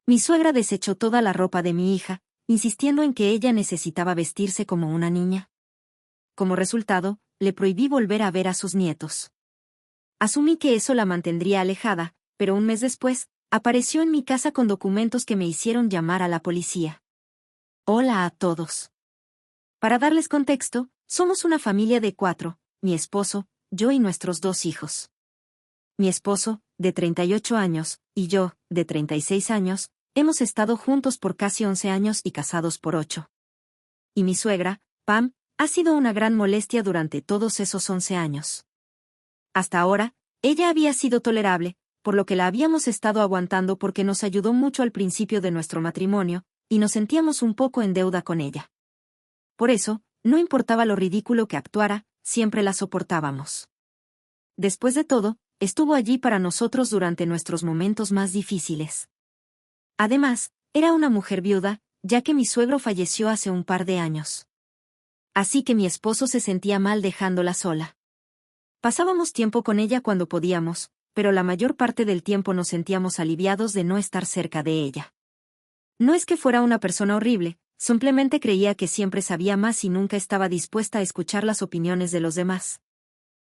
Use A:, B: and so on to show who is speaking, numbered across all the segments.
A: Mi suegra desechó toda la ropa de mi hija, insistiendo en que ella necesitaba vestirse como una niña. Como resultado, le prohibí volver a ver a sus nietos. Asumí que eso la mantendría alejada, pero un mes después, apareció en mi casa con documentos que me hicieron llamar a la policía. Hola a todos. Para darles contexto, somos una familia de 4, mi esposo, yo y nuestros 2 hijos. Mi esposo, de 38 años, y yo, de 36 años, hemos estado juntos por casi 11 años y casados por 8. Y mi suegra, Pam, ha sido una gran molestia durante todos esos 11 años. Hasta ahora, ella había sido tolerable, por lo que la habíamos estado aguantando porque nos ayudó mucho al principio de nuestro matrimonio, y nos sentíamos un poco en deuda con ella. Por eso, no importaba lo ridículo que actuara, siempre la soportábamos. Después de todo, estuvo allí para nosotros durante nuestros momentos más difíciles. Además, era una mujer viuda, ya que mi suegro falleció hace un par de años. Así que mi esposo se sentía mal dejándola sola. Pasábamos tiempo con ella cuando podíamos, pero la mayor parte del tiempo nos sentíamos aliviados de no estar cerca de ella. No es que fuera una persona horrible, simplemente creía que siempre sabía más y nunca estaba dispuesta a escuchar las opiniones de los demás.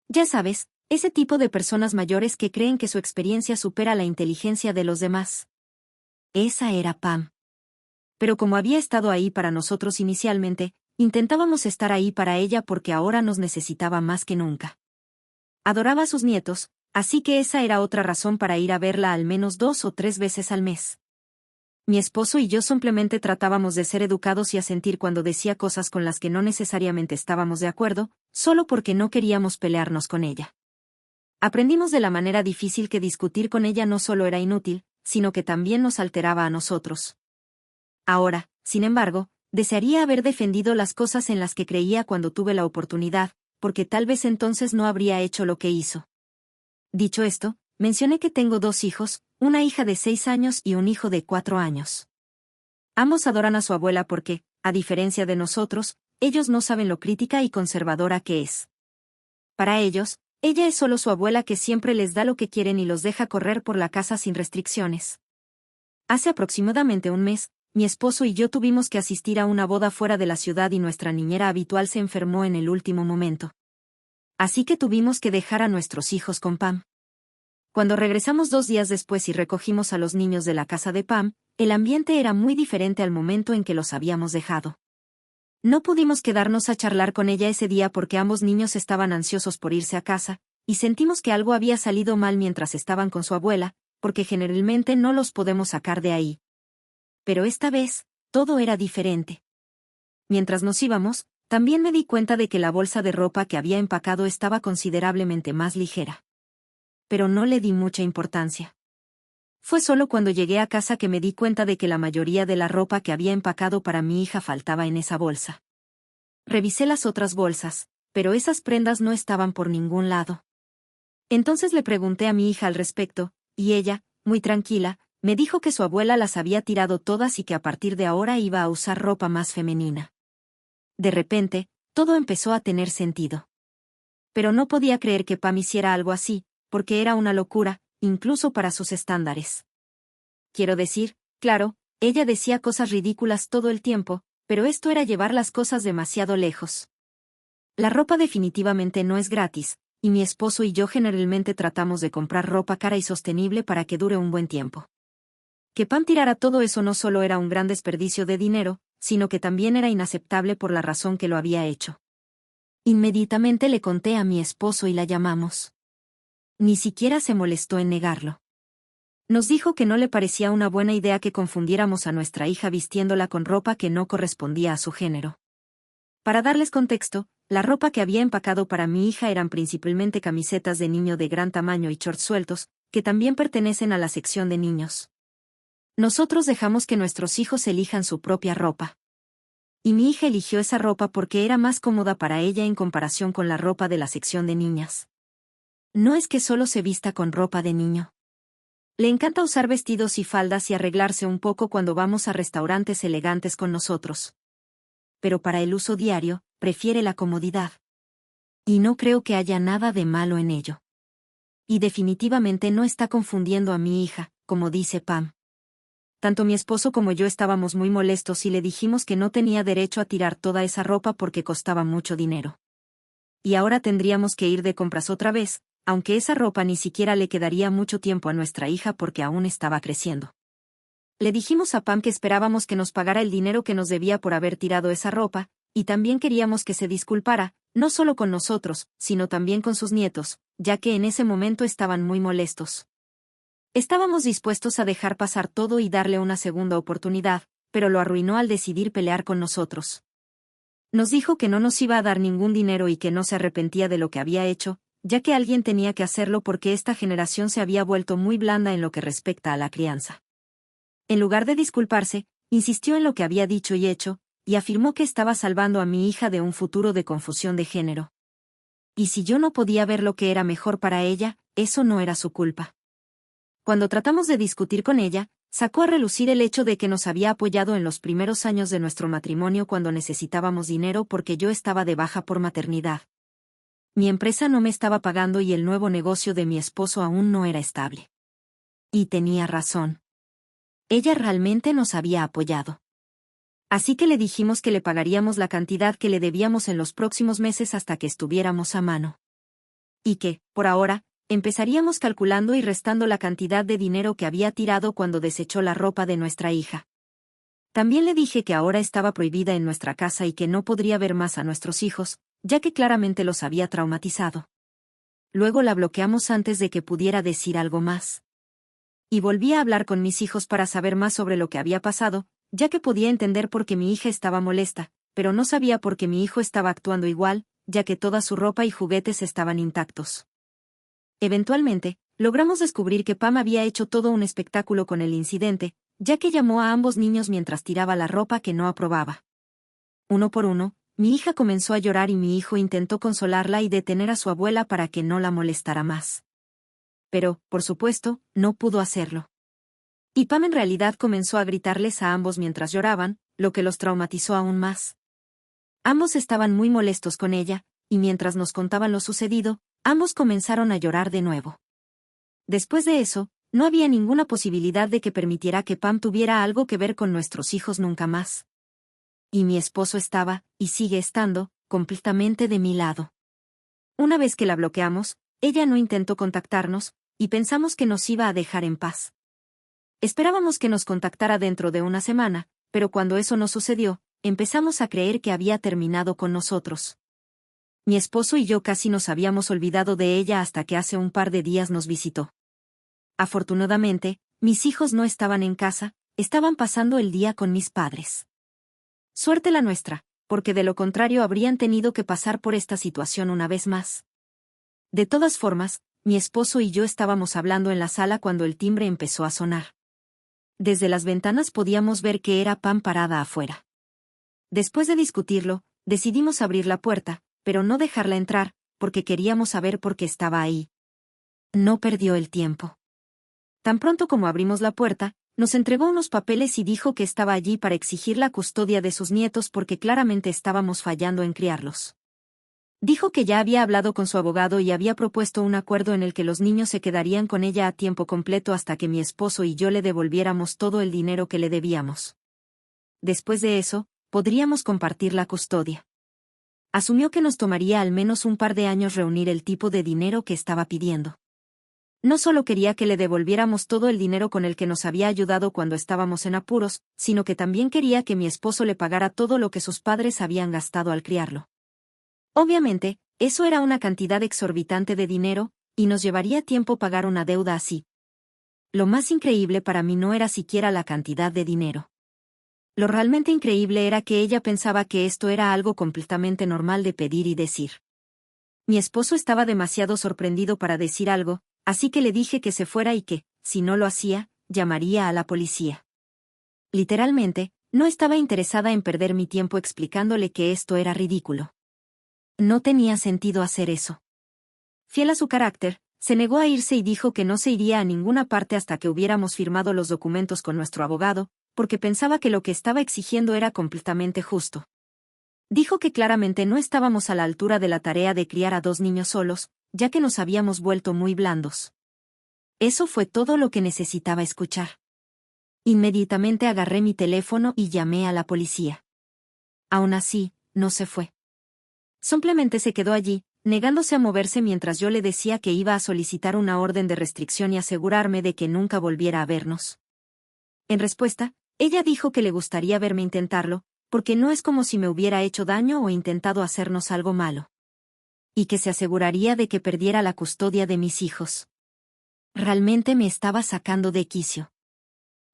A: Ya sabes, ese tipo de personas mayores que creen que su experiencia supera la inteligencia de los demás. Esa era Pam. Pero como había estado ahí para nosotros inicialmente, intentábamos estar ahí para ella porque ahora nos necesitaba más que nunca. Adoraba a sus nietos, así que esa era otra razón para ir a verla al menos 2 o 3 veces al mes. Mi esposo y yo simplemente tratábamos de ser educados y asentir cuando decía cosas con las que no necesariamente estábamos de acuerdo, solo porque no queríamos pelearnos con ella. Aprendimos de la manera difícil que discutir con ella no solo era inútil, sino que también nos alteraba a nosotros. Ahora, sin embargo, desearía haber defendido las cosas en las que creía cuando tuve la oportunidad, porque tal vez entonces no habría hecho lo que hizo. Dicho esto, mencioné que tengo 2 hijos, una hija de 6 años y un hijo de 4 años. Ambos adoran a su abuela porque, a diferencia de nosotros, ellos no saben lo crítica y conservadora que es. Para ellos, ella es solo su abuela que siempre les da lo que quieren y los deja correr por la casa sin restricciones. Hace aproximadamente un mes, mi esposo y yo tuvimos que asistir a una boda fuera de la ciudad y nuestra niñera habitual se enfermó en el último momento. Así que tuvimos que dejar a nuestros hijos con Pam. Cuando regresamos 2 días después y recogimos a los niños de la casa de Pam, el ambiente era muy diferente al momento en que los habíamos dejado. No pudimos quedarnos a charlar con ella ese día porque ambos niños estaban ansiosos por irse a casa, y sentimos que algo había salido mal mientras estaban con su abuela, porque generalmente no los podemos sacar de ahí. Pero esta vez, todo era diferente. Mientras nos íbamos, también me di cuenta de que la bolsa de ropa que había empacado estaba considerablemente más ligera. Pero no le di mucha importancia. Fue solo cuando llegué a casa que me di cuenta de que la mayoría de la ropa que había empacado para mi hija faltaba en esa bolsa. Revisé las otras bolsas, pero esas prendas no estaban por ningún lado. Entonces le pregunté a mi hija al respecto, y ella, muy tranquila, me dijo que su abuela las había tirado todas y que a partir de ahora iba a usar ropa más femenina. De repente, todo empezó a tener sentido. Pero no podía creer que Pam hiciera algo así, porque era una locura, incluso para sus estándares. Quiero decir, claro, ella decía cosas ridículas todo el tiempo, pero esto era llevar las cosas demasiado lejos. La ropa definitivamente no es gratis, y mi esposo y yo generalmente tratamos de comprar ropa cara y sostenible para que dure un buen tiempo. Que Pam tirara todo eso no solo era un gran desperdicio de dinero, sino que también era inaceptable por la razón que lo había hecho. Inmediatamente le conté a mi esposo y la llamamos. Ni siquiera se molestó en negarlo. Nos dijo que no le parecía una buena idea que confundiéramos a nuestra hija vistiéndola con ropa que no correspondía a su género. Para darles contexto, la ropa que había empacado para mi hija eran principalmente camisetas de niño de gran tamaño y shorts sueltos, que también pertenecen a la sección de niños. Nosotros dejamos que nuestros hijos elijan su propia ropa. Y mi hija eligió esa ropa porque era más cómoda para ella en comparación con la ropa de la sección de niñas. No es que solo se vista con ropa de niño. Le encanta usar vestidos y faldas y arreglarse un poco cuando vamos a restaurantes elegantes con nosotros. Pero para el uso diario, prefiere la comodidad. Y no creo que haya nada de malo en ello. Y definitivamente no está confundiendo a mi hija, como dice Pam. tanto mi esposo como yo estábamos muy molestos y le dijimos que no tenía derecho a tirar toda esa ropa porque costaba mucho dinero. Y ahora tendríamos que ir de compras otra vez, aunque esa ropa ni siquiera le quedaría mucho tiempo a nuestra hija porque aún estaba creciendo. Le dijimos a Pam que esperábamos que nos pagara el dinero que nos debía por haber tirado esa ropa, y también queríamos que se disculpara, no solo con nosotros, sino también con sus nietos, ya que en ese momento estaban muy molestos. Estábamos dispuestos a dejar pasar todo y darle una segunda oportunidad, pero lo arruinó al decidir pelear con nosotros. Nos dijo que no nos iba a dar ningún dinero y que no se arrepentía de lo que había hecho, ya que alguien tenía que hacerlo porque esta generación se había vuelto muy blanda en lo que respecta a la crianza. En lugar de disculparse, insistió en lo que había dicho y hecho, y afirmó que estaba salvando a mi hija de un futuro de confusión de género. Y si yo no podía ver lo que era mejor para ella, eso no era su culpa. Cuando tratamos de discutir con ella, sacó a relucir el hecho de que nos había apoyado en los primeros años de nuestro matrimonio cuando necesitábamos dinero porque yo estaba de baja por maternidad. Mi empresa no me estaba pagando y el nuevo negocio de mi esposo aún no era estable. Y tenía razón. Ella realmente nos había apoyado. Así que le dijimos que le pagaríamos la cantidad que le debíamos en los próximos meses hasta que estuviéramos a mano. Y que, por ahora, empezaríamos calculando y restando la cantidad de dinero que había tirado cuando desechó la ropa de nuestra hija. También le dije que ahora estaba prohibida en nuestra casa y que no podría ver más a nuestros hijos, ya que claramente los había traumatizado. Luego la bloqueamos antes de que pudiera decir algo más. Y volví a hablar con mis hijos para saber más sobre lo que había pasado, ya que podía entender por qué mi hija estaba molesta, pero no sabía por qué mi hijo estaba actuando igual, ya que toda su ropa y juguetes estaban intactos. Eventualmente, logramos descubrir que Pam había hecho todo un espectáculo con el incidente, ya que llamó a ambos niños mientras tiraba la ropa que no aprobaba. Uno por uno, mi hija comenzó a llorar y mi hijo intentó consolarla y detener a su abuela para que no la molestara más. Pero, por supuesto, no pudo hacerlo. Y Pam en realidad comenzó a gritarles a ambos mientras lloraban, lo que los traumatizó aún más. Ambos estaban muy molestos con ella, y mientras nos contaban lo sucedido, ambos comenzaron a llorar de nuevo. Después de eso, no había ninguna posibilidad de que permitiera que Pam tuviera algo que ver con nuestros hijos nunca más. Y mi esposo estaba, y sigue estando, completamente de mi lado. Una vez que la bloqueamos, ella no intentó contactarnos, y pensamos que nos iba a dejar en paz. Esperábamos que nos contactara dentro de una semana, pero cuando eso no sucedió, empezamos a creer que había terminado con nosotros. Mi esposo y yo casi nos habíamos olvidado de ella hasta que hace un par de días nos visitó. Afortunadamente, mis hijos no estaban en casa, estaban pasando el día con mis padres. Suerte la nuestra, porque de lo contrario habrían tenido que pasar por esta situación una vez más. De todas formas, mi esposo y yo estábamos hablando en la sala cuando el timbre empezó a sonar. Desde las ventanas podíamos ver que era Pam parada afuera. Después de discutirlo, decidimos abrir la puerta, pero no dejarla entrar, porque queríamos saber por qué estaba ahí. No perdió el tiempo. Tan pronto como abrimos la puerta, nos entregó unos papeles y dijo que estaba allí para exigir la custodia de sus nietos porque claramente estábamos fallando en criarlos. Dijo que ya había hablado con su abogado y había propuesto un acuerdo en el que los niños se quedarían con ella a tiempo completo hasta que mi esposo y yo le devolviéramos todo el dinero que le debíamos. Después de eso, podríamos compartir la custodia. Asumió que nos tomaría al menos un par de años reunir el tipo de dinero que estaba pidiendo. No solo quería que le devolviéramos todo el dinero con el que nos había ayudado cuando estábamos en apuros, sino que también quería que mi esposo le pagara todo lo que sus padres habían gastado al criarlo. Obviamente, eso era una cantidad exorbitante de dinero, y nos llevaría tiempo pagar una deuda así. Lo más increíble para mí no era siquiera la cantidad de dinero. Lo realmente increíble era que ella pensaba que esto era algo completamente normal de pedir y decir. Mi esposo estaba demasiado sorprendido para decir algo, así que le dije que se fuera y que, si no lo hacía, llamaría a la policía. Literalmente, no estaba interesada en perder mi tiempo explicándole que esto era ridículo. No tenía sentido hacer eso. Fiel a su carácter, se negó a irse y dijo que no se iría a ninguna parte hasta que hubiéramos firmado los documentos con nuestro abogado, porque pensaba que lo que estaba exigiendo era completamente justo. Dijo que claramente no estábamos a la altura de la tarea de criar a 2 niños solos, ya que nos habíamos vuelto muy blandos. Eso fue todo lo que necesitaba escuchar. Inmediatamente agarré mi teléfono y llamé a la policía. Aún así, no se fue. Simplemente se quedó allí, negándose a moverse mientras yo le decía que iba a solicitar una orden de restricción y asegurarme de que nunca volviera a vernos. En respuesta, ella dijo que le gustaría verme intentarlo, porque no es como si me hubiera hecho daño o intentado hacernos algo malo. Y que se aseguraría de que perdiera la custodia de mis hijos. Realmente me estaba sacando de quicio.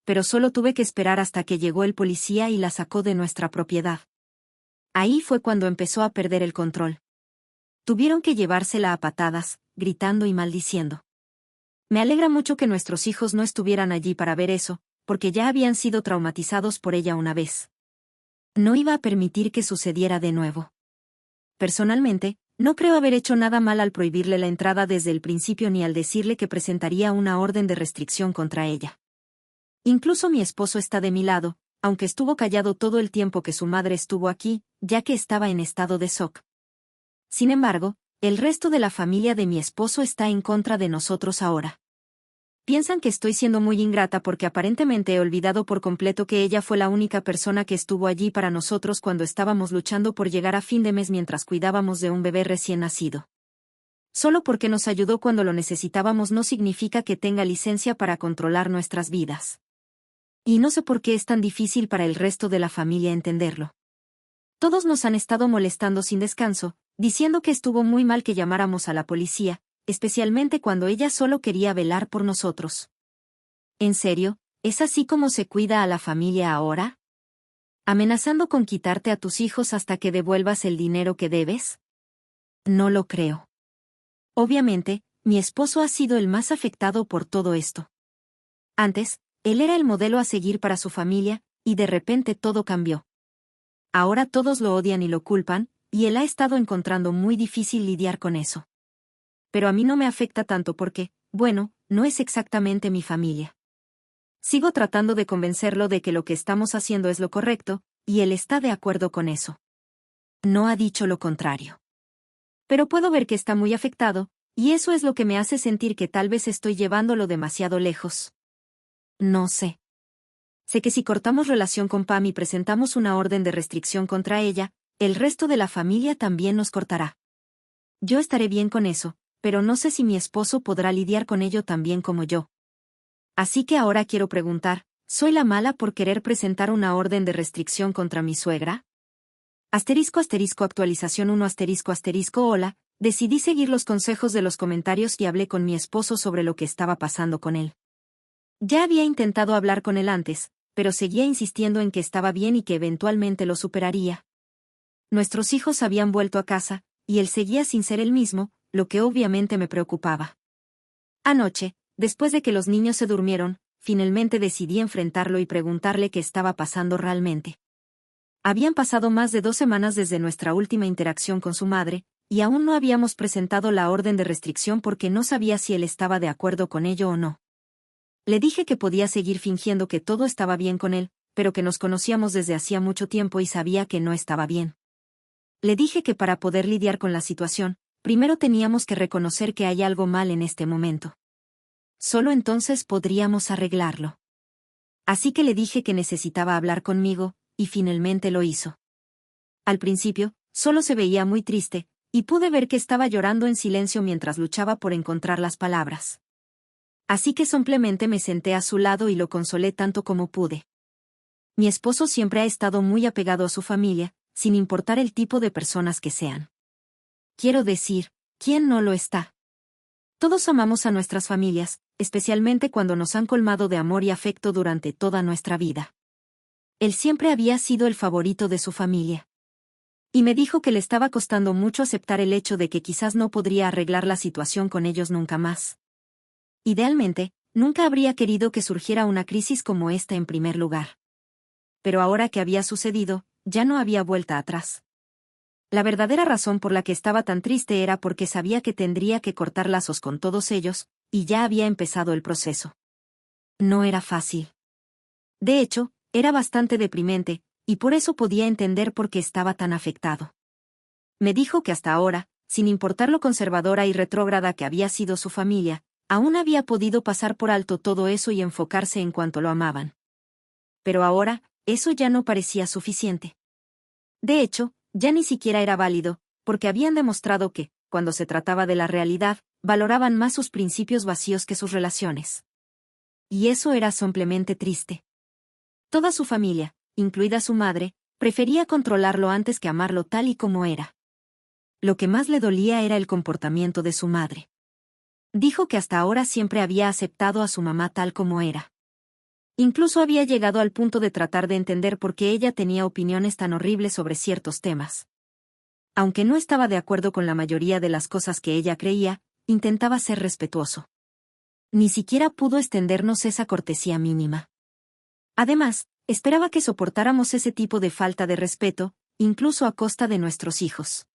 A: Pero solo tuve que esperar hasta que llegó el policía y la sacó de nuestra propiedad. Ahí fue cuando empezó a perder el control. Tuvieron que llevársela a patadas, gritando y maldiciendo. Me alegra mucho que nuestros hijos no estuvieran allí para ver eso, porque ya habían sido traumatizados por ella una vez. No iba a permitir que sucediera de nuevo. Personalmente, no creo haber hecho nada mal al prohibirle la entrada desde el principio ni al decirle que presentaría una orden de restricción contra ella. Incluso mi esposo está de mi lado, aunque estuvo callado todo el tiempo que su madre estuvo aquí, ya que estaba en estado de shock. Sin embargo, el resto de la familia de mi esposo está en contra de nosotros ahora. Piensan que estoy siendo muy ingrata porque aparentemente he olvidado por completo que ella fue la única persona que estuvo allí para nosotros cuando estábamos luchando por llegar a fin de mes mientras cuidábamos de un bebé recién nacido. Solo porque nos ayudó cuando lo necesitábamos no significa que tenga licencia para controlar nuestras vidas. Y no sé por qué es tan difícil para el resto de la familia entenderlo. Todos nos han estado molestando sin descanso, diciendo que estuvo muy mal que llamáramos a la policía, especialmente cuando ella solo quería velar por nosotros. ¿En serio? ¿Es así como se cuida a la familia ahora? ¿Amenazando con quitarte a tus hijos hasta que devuelvas el dinero que debes? No lo creo. Obviamente, mi esposo ha sido el más afectado por todo esto. Antes, él era el modelo a seguir para su familia, y de repente todo cambió. Ahora todos lo odian y lo culpan, y él ha estado encontrando muy difícil lidiar con eso. Pero a mí no me afecta tanto porque, bueno, no es exactamente mi familia. Sigo tratando de convencerlo de que lo que estamos haciendo es lo correcto, y él está de acuerdo con eso. No ha dicho lo contrario. Pero puedo ver que está muy afectado, y eso es lo que me hace sentir que tal vez estoy llevándolo demasiado lejos. No sé. Sé que si cortamos relación con Pam y presentamos una orden de restricción contra ella, el resto de la familia también nos cortará. Yo estaré bien con eso, pero no sé si mi esposo podrá lidiar con ello tan bien como yo. Así que ahora quiero preguntar, ¿soy la mala por querer presentar una orden de restricción contra mi suegra? Actualización 1 hola, decidí seguir los consejos de los comentarios y hablé con mi esposo sobre lo que estaba pasando con él. Ya había intentado hablar con él antes, pero seguía insistiendo en que estaba bien y que eventualmente lo superaría. Nuestros hijos habían vuelto a casa, y él seguía sin ser el mismo, lo que obviamente me preocupaba. Anoche, después de que los niños se durmieron, finalmente decidí enfrentarlo y preguntarle qué estaba pasando realmente. Habían pasado más de 2 semanas desde nuestra última interacción con su madre, y aún no habíamos presentado la orden de restricción porque no sabía si él estaba de acuerdo con ello o no. Le dije que podía seguir fingiendo que todo estaba bien con él, pero que nos conocíamos desde hacía mucho tiempo y sabía que no estaba bien. Le dije que para poder lidiar con la situación, primero teníamos que reconocer que hay algo mal en este momento. Solo entonces podríamos arreglarlo. Así que le dije que necesitaba hablar conmigo, y finalmente lo hizo. Al principio, solo se veía muy triste, y pude ver que estaba llorando en silencio mientras luchaba por encontrar las palabras. Así que simplemente me senté a su lado y lo consolé tanto como pude. Mi esposo siempre ha estado muy apegado a su familia, sin importar el tipo de personas que sean. Quiero decir, ¿quién no lo está? Todos amamos a nuestras familias, especialmente cuando nos han colmado de amor y afecto durante toda nuestra vida. Él siempre había sido el favorito de su familia. Y me dijo que le estaba costando mucho aceptar el hecho de que quizás no podría arreglar la situación con ellos nunca más. Idealmente, nunca habría querido que surgiera una crisis como esta en primer lugar. Pero ahora que había sucedido, ya no había vuelta atrás. La verdadera razón por la que estaba tan triste era porque sabía que tendría que cortar lazos con todos ellos, y ya había empezado el proceso. No era fácil. De hecho, era bastante deprimente, y por eso podía entender por qué estaba tan afectado. Me dijo que hasta ahora, sin importar lo conservadora y retrógrada que había sido su familia, aún había podido pasar por alto todo eso y enfocarse en cuanto lo amaban. Pero ahora, eso ya no parecía suficiente. De hecho, ya ni siquiera era válido, porque habían demostrado que, cuando se trataba de la realidad, valoraban más sus principios vacíos que sus relaciones. Y eso era simplemente triste. Toda su familia, incluida su madre, prefería controlarlo antes que amarlo tal y como era. Lo que más le dolía era el comportamiento de su madre. Dijo que hasta ahora siempre había aceptado a su mamá tal como era. Incluso había llegado al punto de tratar de entender por qué ella tenía opiniones tan horribles sobre ciertos temas. Aunque no estaba de acuerdo con la mayoría de las cosas que ella creía, intentaba ser respetuoso. Ni siquiera pudo extendernos esa cortesía mínima. Además, esperaba que soportáramos ese tipo de falta de respeto, incluso a costa de nuestros hijos.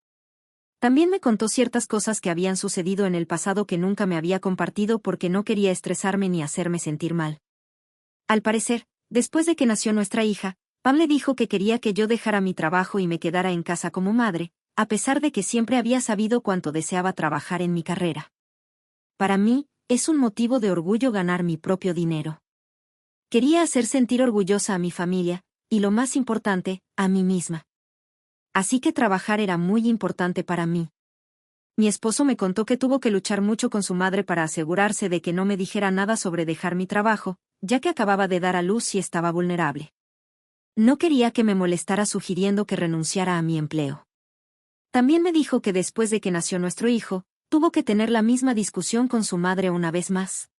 A: También me contó ciertas cosas que habían sucedido en el pasado que nunca me había compartido porque no quería estresarme ni hacerme sentir mal. Al parecer, después de que nació nuestra hija, Pam le dijo que quería que yo dejara mi trabajo y me quedara en casa como madre, a pesar de que siempre había sabido cuánto deseaba trabajar en mi carrera. Para mí, es un motivo de orgullo ganar mi propio dinero. Quería hacer sentir orgullosa a mi familia, y lo más importante, a mí misma. Así que trabajar era muy importante para mí. Mi esposo me contó que tuvo que luchar mucho con su madre para asegurarse de que no me dijera nada sobre dejar mi trabajo, ya que acababa de dar a luz y estaba vulnerable. No quería que me molestara sugiriendo que renunciara a mi empleo. También me dijo que después de que nació nuestro hijo, tuvo que tener la misma discusión con su madre una vez más.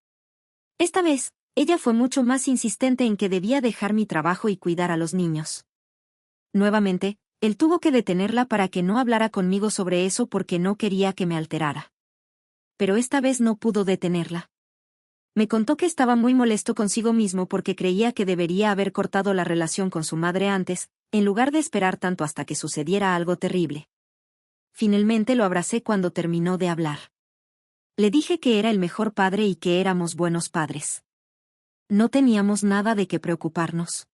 A: Esta vez, ella fue mucho más insistente en que debía dejar mi trabajo y cuidar a los niños. Nuevamente, él tuvo que detenerla para que no hablara conmigo sobre eso porque no quería que me alterara. Pero esta vez no pudo detenerla. Me contó que estaba muy molesto consigo mismo porque creía que debería haber cortado la relación con su madre antes, en lugar de esperar tanto hasta que sucediera algo terrible. Finalmente lo abracé cuando terminó de hablar. Le dije que era el mejor padre y que éramos buenos padres. No teníamos nada de qué preocuparnos.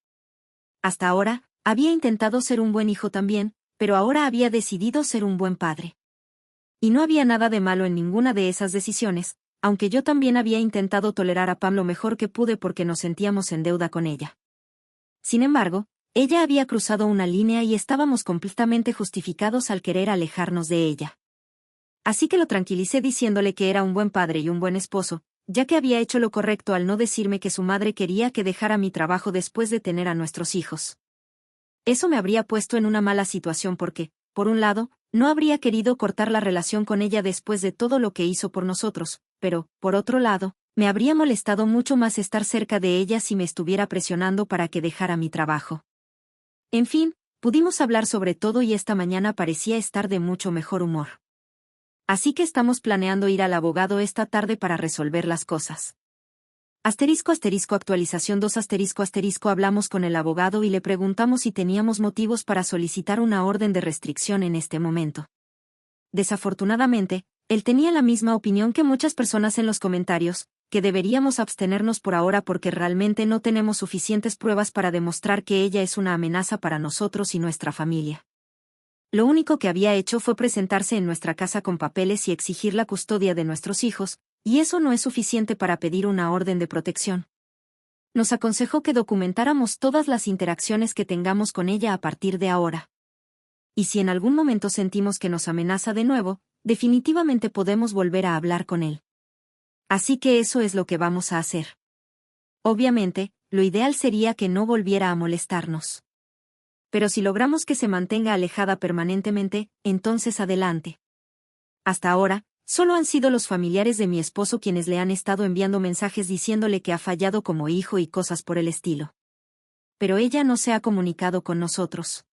A: Hasta ahora, había intentado ser un buen hijo también, pero ahora había decidido ser un buen padre. Y no había nada de malo en ninguna de esas decisiones, aunque yo también había intentado tolerar a Pam lo mejor que pude porque nos sentíamos en deuda con ella. Sin embargo, ella había cruzado una línea y estábamos completamente justificados al querer alejarnos de ella. Así que lo tranquilicé diciéndole que era un buen padre y un buen esposo, ya que había hecho lo correcto al no decirme que su madre quería que dejara mi trabajo después de tener a nuestros hijos. Eso me habría puesto en una mala situación porque, por un lado, no habría querido cortar la relación con ella después de todo lo que hizo por nosotros, pero, por otro lado, me habría molestado mucho más estar cerca de ella si me estuviera presionando para que dejara mi trabajo. En fin, pudimos hablar sobre todo y esta mañana parecía estar de mucho mejor humor. Así que estamos planeando ir al abogado esta tarde para resolver las cosas. Actualización 2 hablamos con el abogado y le preguntamos si teníamos motivos para solicitar una orden de restricción en este momento. Desafortunadamente, él tenía la misma opinión que muchas personas en los comentarios, que deberíamos abstenernos por ahora porque realmente no tenemos suficientes pruebas para demostrar que ella es una amenaza para nosotros y nuestra familia. Lo único que había hecho fue presentarse en nuestra casa con papeles y exigir la custodia de nuestros hijos, y eso no es suficiente para pedir una orden de protección. Nos aconsejó que documentáramos todas las interacciones que tengamos con ella a partir de ahora. Y si en algún momento sentimos que nos amenaza de nuevo, definitivamente podemos volver a hablar con él. Así que eso es lo que vamos a hacer. Obviamente, lo ideal sería que no volviera a molestarnos. Pero si logramos que se mantenga alejada permanentemente, entonces adelante. Hasta ahora, solo han sido los familiares de mi esposo quienes le han estado enviando mensajes diciéndole que ha fallado como hijo y cosas por el estilo. Pero ella no se ha comunicado con nosotros.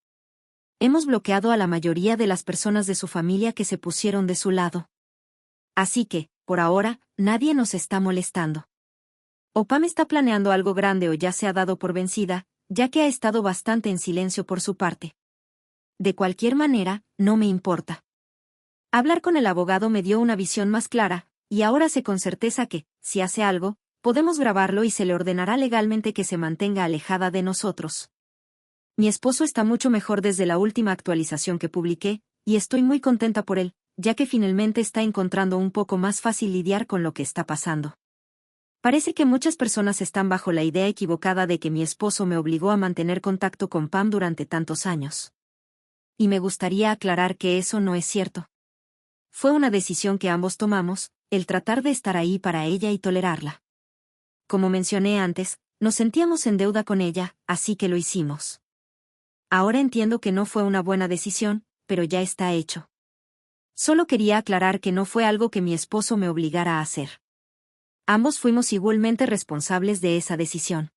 A: Hemos bloqueado a la mayoría de las personas de su familia que se pusieron de su lado. Así que, por ahora, nadie nos está molestando. O Pam está planeando algo grande o ya se ha dado por vencida, ya que ha estado bastante en silencio por su parte. De cualquier manera, no me importa. Hablar con el abogado me dio una visión más clara, y ahora sé con certeza que, si hace algo, podemos grabarlo y se le ordenará legalmente que se mantenga alejada de nosotros. Mi esposo está mucho mejor desde la última actualización que publiqué, y estoy muy contenta por él, ya que finalmente está encontrando un poco más fácil lidiar con lo que está pasando. Parece que muchas personas están bajo la idea equivocada de que mi esposo me obligó a mantener contacto con Pam durante tantos años. Y me gustaría aclarar que eso no es cierto. Fue una decisión que ambos tomamos, el tratar de estar ahí para ella y tolerarla. Como mencioné antes, nos sentíamos en deuda con ella, así que lo hicimos. Ahora entiendo que no fue una buena decisión, pero ya está hecho. Solo quería aclarar que no fue algo que mi esposo me obligara a hacer. Ambos fuimos igualmente responsables de esa decisión.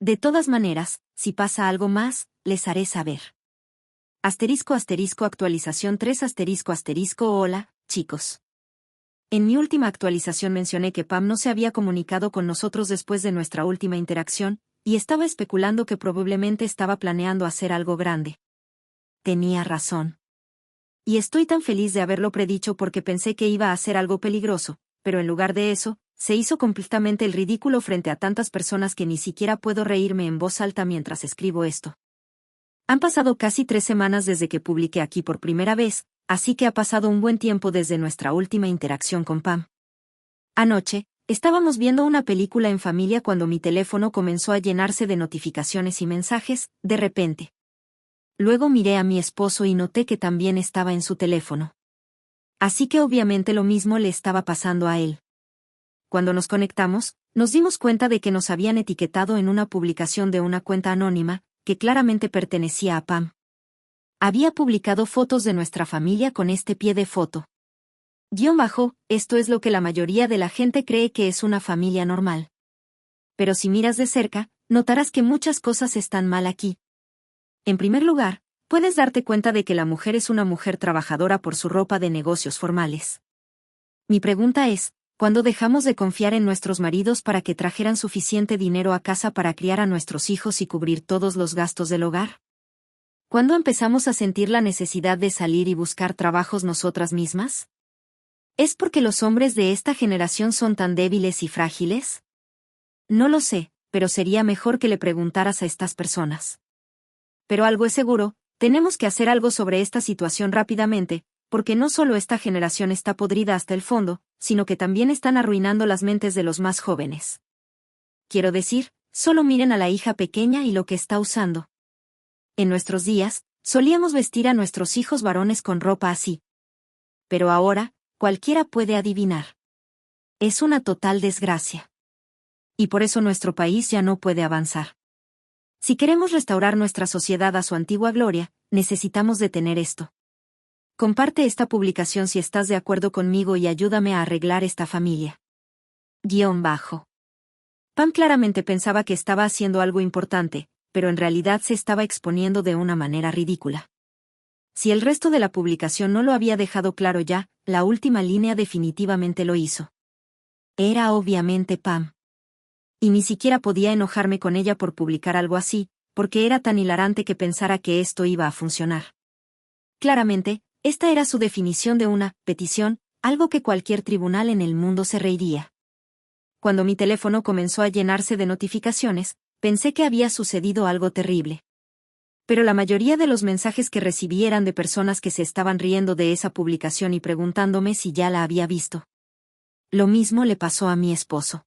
A: De todas maneras, si pasa algo más, les haré saber. Actualización 3 Hola, chicos. En mi última actualización mencioné que Pam no se había comunicado con nosotros después de nuestra última interacción, y estaba especulando que probablemente estaba planeando hacer algo grande. Tenía razón. Y estoy tan feliz de haberlo predicho porque pensé que iba a hacer algo peligroso, pero en lugar de eso, se hizo completamente el ridículo frente a tantas personas que ni siquiera puedo reírme en voz alta mientras escribo esto. Han pasado casi 3 semanas desde que publiqué aquí por primera vez, así que ha pasado un buen tiempo desde nuestra última interacción con Pam. Anoche, estábamos viendo una película en familia cuando mi teléfono comenzó a llenarse de notificaciones y mensajes, de repente. Luego miré a mi esposo y noté que también estaba en su teléfono. Así que obviamente lo mismo le estaba pasando a él. Cuando nos conectamos, nos dimos cuenta de que nos habían etiquetado en una publicación de una cuenta anónima, que claramente pertenecía a Pam. Había publicado fotos de nuestra familia con este pie de foto. Esto es lo que la mayoría de la gente cree que es una familia normal. Pero si miras de cerca, notarás que muchas cosas están mal aquí. En primer lugar, puedes darte cuenta de que la mujer es una mujer trabajadora por su ropa de negocios formales. Mi pregunta es, ¿cuándo dejamos de confiar en nuestros maridos para que trajeran suficiente dinero a casa para criar a nuestros hijos y cubrir todos los gastos del hogar? ¿Cuándo empezamos a sentir la necesidad de salir y buscar trabajos nosotras mismas? ¿Es porque los hombres de esta generación son tan débiles y frágiles? No lo sé, pero sería mejor que le preguntaras a estas personas. Pero algo es seguro, tenemos que hacer algo sobre esta situación rápidamente, porque no solo esta generación está podrida hasta el fondo, sino que también están arruinando las mentes de los más jóvenes. Quiero decir, solo miren a la hija pequeña y lo que está usando. En nuestros días, solíamos vestir a nuestros hijos varones con ropa así. Pero ahora, cualquiera puede adivinar. Es una total desgracia. Y por eso nuestro país ya no puede avanzar. Si queremos restaurar nuestra sociedad a su antigua gloria, necesitamos detener esto. Comparte esta publicación si estás de acuerdo conmigo y ayúdame a arreglar esta familia. Pam claramente pensaba que estaba haciendo algo importante, pero en realidad se estaba exponiendo de una manera ridícula. Si el resto de la publicación no lo había dejado claro ya, la última línea definitivamente lo hizo. Era obviamente Pam. Y ni siquiera podía enojarme con ella por publicar algo así, porque era tan hilarante que pensara que esto iba a funcionar. Claramente, esta era su definición de una petición, algo que cualquier tribunal en el mundo se reiría. Cuando mi teléfono comenzó a llenarse de notificaciones, pensé que había sucedido algo terrible. Pero la mayoría de los mensajes que recibí eran de personas que se estaban riendo de esa publicación y preguntándome si ya la había visto. Lo mismo le pasó a mi esposo.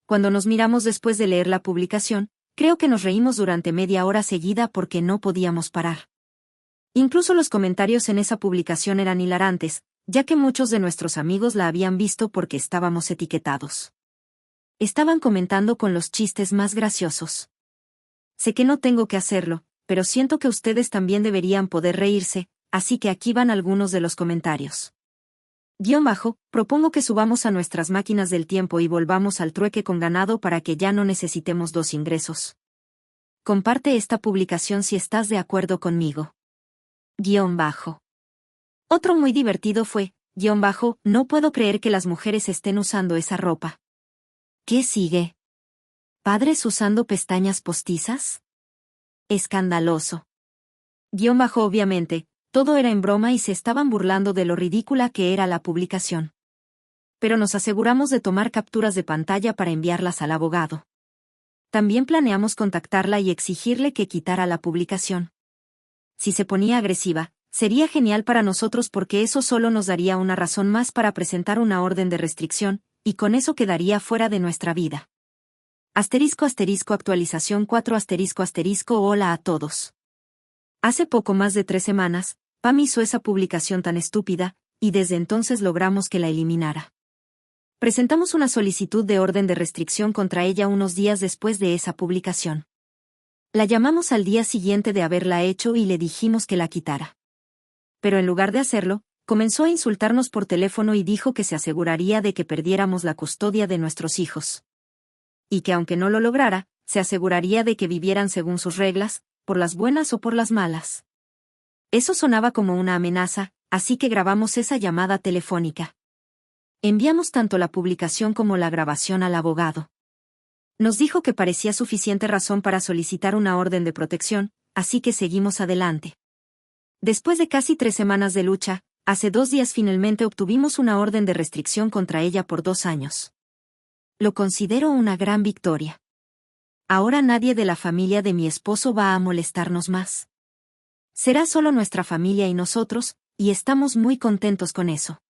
A: Cuando nos miramos después de leer la publicación, creo que nos reímos durante media hora seguida porque no podíamos parar. Incluso los comentarios en esa publicación eran hilarantes, ya que muchos de nuestros amigos la habían visto porque estábamos etiquetados. Estaban comentando con los chistes más graciosos. Sé que no tengo que hacerlo, pero siento que ustedes también deberían poder reírse, así que aquí van algunos de los comentarios. Propongo que subamos a nuestras máquinas del tiempo y volvamos al trueque con ganado para que ya no necesitemos 2 ingresos. Comparte esta publicación si estás de acuerdo conmigo. Otro muy divertido fue, no puedo creer que las mujeres estén usando esa ropa. ¿Qué sigue? ¿Padres usando pestañas postizas? Escandaloso. Obviamente, todo era en broma y se estaban burlando de lo ridícula que era la publicación. Pero nos aseguramos de tomar capturas de pantalla para enviarlas al abogado. También planeamos contactarla y exigirle que quitara la publicación. Si se ponía agresiva, sería genial para nosotros porque eso solo nos daría una razón más para presentar una orden de restricción, y con eso quedaría fuera de nuestra vida. Actualización 4 Hola a todos. Hace poco más de 3 semanas, Pam hizo esa publicación tan estúpida, y desde entonces logramos que la eliminara. Presentamos una solicitud de orden de restricción contra ella unos días después de esa publicación. La llamamos al día siguiente de haberla hecho y le dijimos que la quitara. Pero en lugar de hacerlo, comenzó a insultarnos por teléfono y dijo que se aseguraría de que perdiéramos la custodia de nuestros hijos. Y que aunque no lo lograra, se aseguraría de que vivieran según sus reglas, por las buenas o por las malas. Eso sonaba como una amenaza, así que grabamos esa llamada telefónica. Enviamos tanto la publicación como la grabación al abogado. Nos dijo que parecía suficiente razón para solicitar una orden de protección, así que seguimos adelante. Después de casi 3 semanas de lucha, hace 2 días finalmente obtuvimos una orden de restricción contra ella por 2 años. Lo considero una gran victoria. Ahora nadie de la familia de mi esposo va a molestarnos más. Será solo nuestra familia y nosotros, y estamos muy contentos con eso.